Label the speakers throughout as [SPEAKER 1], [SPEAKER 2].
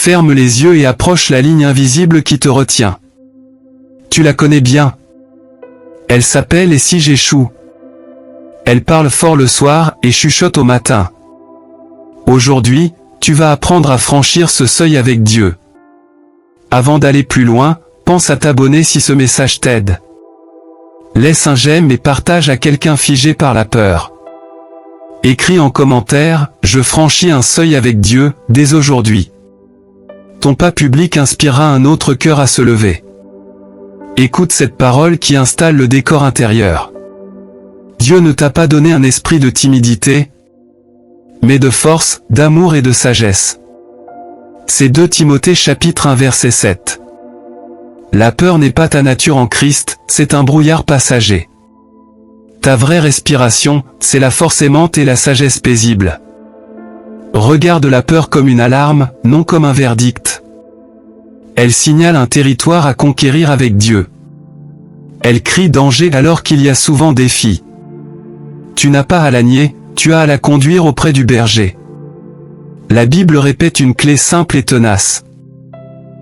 [SPEAKER 1] Ferme les yeux et approche la ligne invisible qui te retient. Tu la connais bien. Elle s'appelle « Et si j'échoue ?» Elle parle fort le soir et chuchote au matin. Aujourd'hui, tu vas apprendre à franchir ce seuil avec Dieu. Avant d'aller plus loin, pense à t'abonner si ce message t'aide. Laisse un j'aime et partage à quelqu'un figé par la peur. Écris en commentaire « Je franchis un seuil avec Dieu, dès aujourd'hui ». Ton pas public inspirera un autre cœur à se lever. Écoute cette parole qui installe le décor intérieur. Dieu ne t'a pas donné un esprit de timidité, mais de force, d'amour et de sagesse. C'est 2 Timothée chapitre 1 verset 7. La peur n'est pas ta nature en Christ, c'est un brouillard passager. Ta vraie respiration, c'est la force aimante et la sagesse paisible. Regarde la peur comme une alarme, non comme un verdict. Elle signale un territoire à conquérir avec Dieu. Elle crie danger alors qu'il y a souvent défi. Tu n'as pas à la nier, tu as à la conduire auprès du berger. La Bible répète une clé simple et tenace.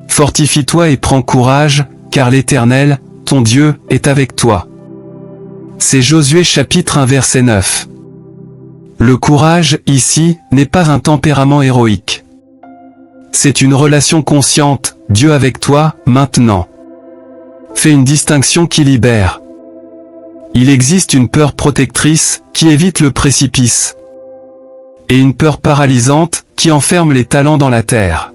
[SPEAKER 1] Fortifie-toi et prends courage, car l'Éternel, ton Dieu, est avec toi. C'est Josué chapitre 1 verset 9. Le courage, ici, n'est pas un tempérament héroïque. C'est une relation consciente, Dieu avec toi, maintenant. Fais une distinction qui libère. Il existe une peur protectrice, qui évite le précipice. Et une peur paralysante, qui enferme les talents dans la terre.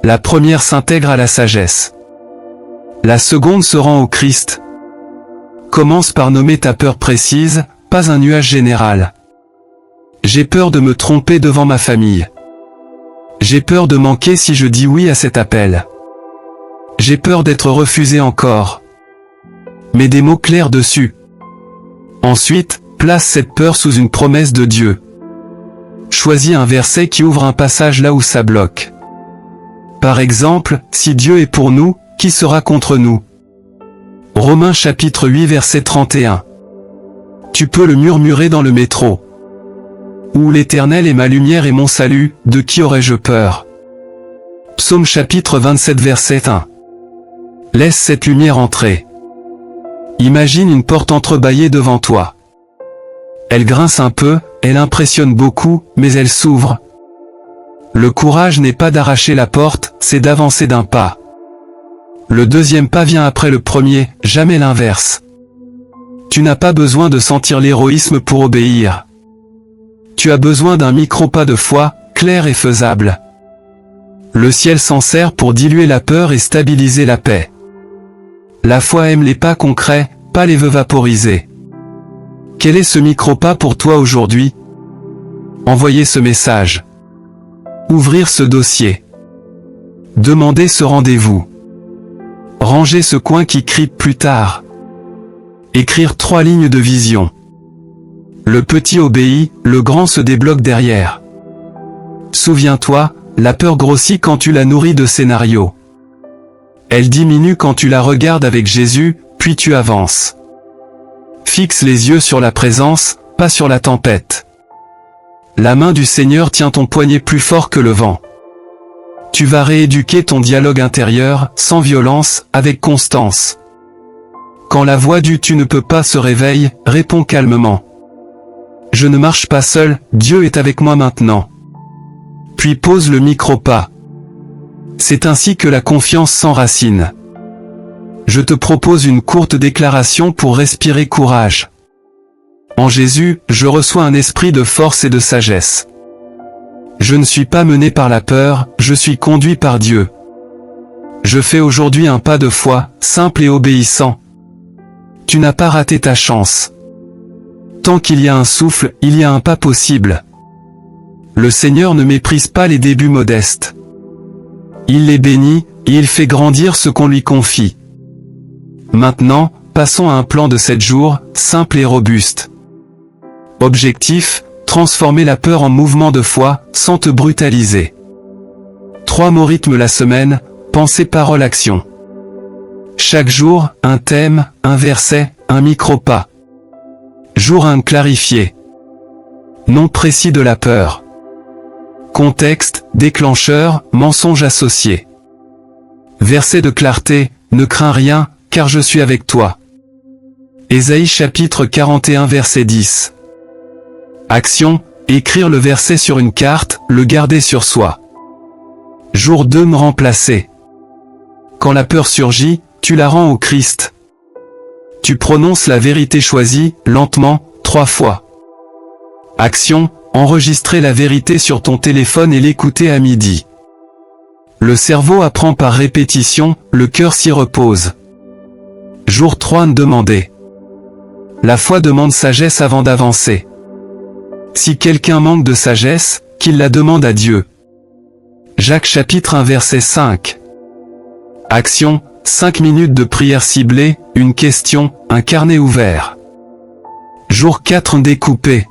[SPEAKER 1] La première s'intègre à la sagesse. La seconde se rend au Christ. Commence par nommer ta peur précise, pas un nuage général. J'ai peur de me tromper devant ma famille. J'ai peur de manquer si je dis oui à cet appel. J'ai peur d'être refusé encore. Mets des mots clairs dessus. Ensuite, place cette peur sous une promesse de Dieu. Choisis un verset qui ouvre un passage là où ça bloque. Par exemple, si Dieu est pour nous, qui sera contre nous? Romains chapitre 8 verset 31. Tu peux le murmurer dans le métro. Où l'Éternel est ma lumière et mon salut, de qui aurais-je peur? Psaume chapitre 27 verset 1. Laisse cette lumière entrer. Imagine une porte entrebâillée devant toi. Elle grince un peu, elle impressionne beaucoup, mais elle s'ouvre. Le courage n'est pas d'arracher la porte, c'est d'avancer d'un pas. Le deuxième pas vient après le premier, jamais l'inverse. Tu n'as pas besoin de sentir l'héroïsme pour obéir. Tu as besoin d'un micro-pas de foi, clair et faisable. Le ciel s'en sert pour diluer la peur et stabiliser la paix. La foi aime les pas concrets, pas les vœux vaporisés. Quel est ce micro-pas pour toi aujourd'hui? Envoyer ce message. Ouvrir ce dossier. Demander ce rendez-vous. Ranger ce coin qui crie plus tard. Écrire 3 lignes de vision. Le petit obéit, le grand se débloque derrière. Souviens-toi, la peur grossit quand tu la nourris de scénarios. Elle diminue quand tu la regardes avec Jésus, puis tu avances. Fixe les yeux sur la présence, pas sur la tempête. La main du Seigneur tient ton poignet plus fort que le vent. Tu vas rééduquer ton dialogue intérieur, sans violence, avec constance. Quand la voix du « tu ne peux pas » se réveille, réponds calmement. Je ne marche pas seul, Dieu est avec moi maintenant. Puis pose le micro-pas. C'est ainsi que la confiance s'enracine. Je te propose une courte déclaration pour respirer courage. En Jésus, je reçois un esprit de force et de sagesse. Je ne suis pas mené par la peur, je suis conduit par Dieu. Je fais aujourd'hui un pas de foi, simple et obéissant. Tu n'as pas raté ta chance. Tant qu'il y a un souffle, il y a un pas possible. Le Seigneur ne méprise pas les débuts modestes. Il les bénit, et il fait grandir ce qu'on lui confie. Maintenant, passons à un plan de 7 jours, simple et robuste. Objectif, transformer la peur en mouvement de foi, sans te brutaliser. 3 mots rythment la semaine, pensée, parole, action. Chaque jour, un thème, un verset, un micro-pas. Jour 1, clarifier. Nom précis de la peur. Contexte, déclencheur, mensonge associé. Verset de clarté, ne crains rien, car je suis avec toi. Ésaïe chapitre 41 verset 10. Action, écrire le verset sur une carte, le garder sur soi. Jour 2, me remplacer. Quand la peur surgit, tu la rends au Christ. Tu prononces la vérité choisie, lentement, 3 fois. Action, enregistrer la vérité sur ton téléphone et l'écouter à midi. Le cerveau apprend par répétition, le cœur s'y repose. Jour 3, demander. La foi demande sagesse avant d'avancer. Si quelqu'un manque de sagesse, qu'il la demande à Dieu. Jacques chapitre 1 verset 5. Action, 5 minutes de prière ciblée, une question, un carnet ouvert. Jour 4, découper.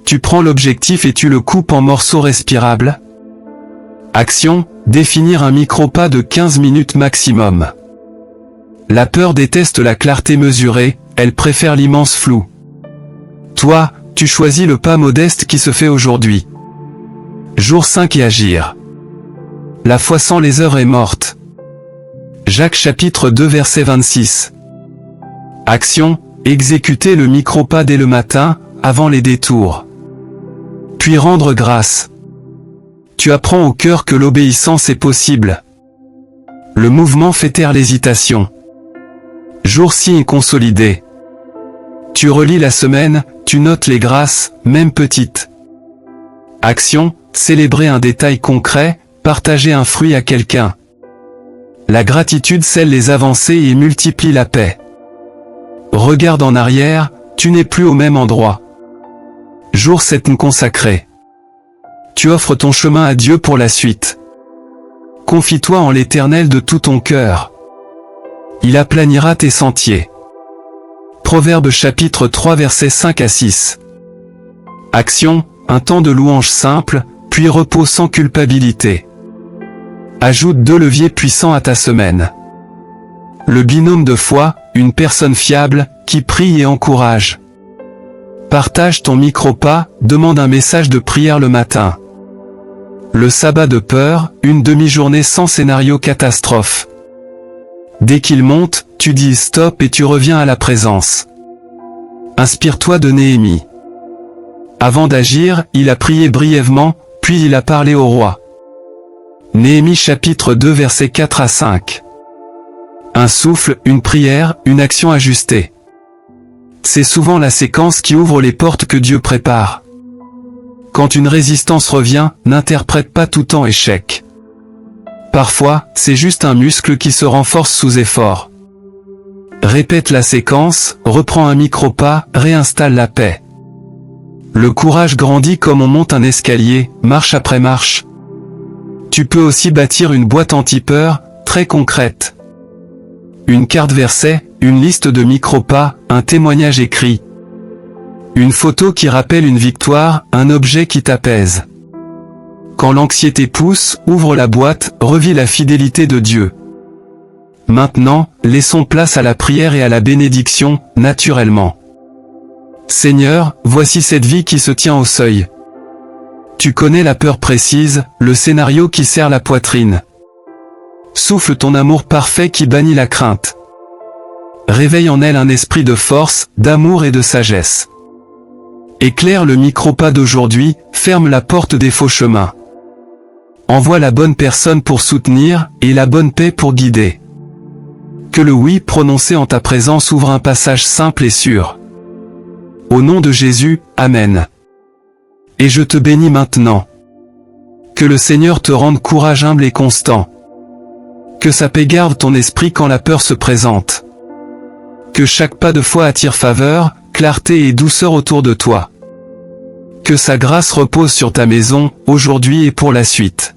[SPEAKER 1] Tu prends l'objectif et tu le coupes en morceaux respirables. Action, définir un micro-pas de 15 minutes maximum. La peur déteste la clarté mesurée, elle préfère l'immense flou. Toi, tu choisis le pas modeste qui se fait aujourd'hui. Jour 5 et agir. La foi sans les heures est morte. Jacques chapitre 2 verset 26. Action, exécuter le micro-pas dès le matin, avant les détours. Puis rendre grâce. Tu apprends au cœur que l'obéissance est possible. Le mouvement fait taire l'hésitation. Jour 6 et consolidé. Tu relis la semaine, tu notes les grâces, même petites. Action, célébrer un détail concret, partager un fruit à quelqu'un. La gratitude scelle les avancées et multiplie la paix. Regarde en arrière, tu n'es plus au même endroit. Jour 7 consacré. Tu offres ton chemin à Dieu pour la suite. Confie-toi en l'Éternel de tout ton cœur. Il aplanira tes sentiers. Proverbes chapitre 3 versets 5 à 6. Action, un temps de louange simple, puis repos sans culpabilité. Ajoute 2 leviers puissants à ta semaine. Le binôme de foi, une personne fiable, qui prie et encourage. Partage ton micro-pas, demande un message de prière le matin. Le sabbat de peur, une demi-journée sans scénario catastrophe. Dès qu'il monte, tu dis stop et tu reviens à la présence. Inspire-toi de Néhémie. Avant d'agir, il a prié brièvement, puis il a parlé au roi. Néhémie chapitre 2 versets 4 à 5. Un souffle, une prière, une action ajustée. C'est souvent la séquence qui ouvre les portes que Dieu prépare. Quand une résistance revient, n'interprète pas tout en échec. Parfois, c'est juste un muscle qui se renforce sous effort. Répète la séquence, reprends un micro-pas, réinstalle la paix. Le courage grandit comme on monte un escalier, marche après marche. Tu peux aussi bâtir une boîte anti-peur, très concrète. Une carte verset, une liste de micro-pas, un témoignage écrit. Une photo qui rappelle une victoire, un objet qui t'apaise. Quand l'anxiété pousse, ouvre la boîte, revis la fidélité de Dieu. Maintenant, laissons place à la prière et à la bénédiction, naturellement. Seigneur, voici cette vie qui se tient au seuil. Tu connais la peur précise, le scénario qui serre la poitrine. Souffle ton amour parfait qui bannit la crainte. Réveille en elle un esprit de force, d'amour et de sagesse. Éclaire le micro-pas d'aujourd'hui, ferme la porte des faux chemins. Envoie la bonne personne pour soutenir, et la bonne paix pour guider. Que le oui prononcé en ta présence ouvre un passage simple et sûr. Au nom de Jésus, Amen. Et je te bénis maintenant. Que le Seigneur te rende courage humble et constant. Que sa paix garde ton esprit quand la peur se présente. Que chaque pas de foi attire faveur, clarté et douceur autour de toi. Que sa grâce repose sur ta maison, aujourd'hui et pour la suite.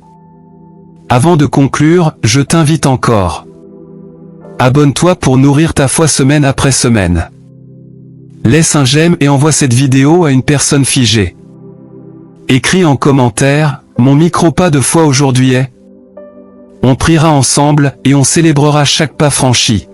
[SPEAKER 1] Avant de conclure, je t'invite encore. Abonne-toi pour nourrir ta foi semaine après semaine. Laisse un j'aime et envoie cette vidéo à une personne figée. Écris en commentaire, mon micro-pas de foi aujourd'hui est. On priera ensemble et on célébrera chaque pas franchi.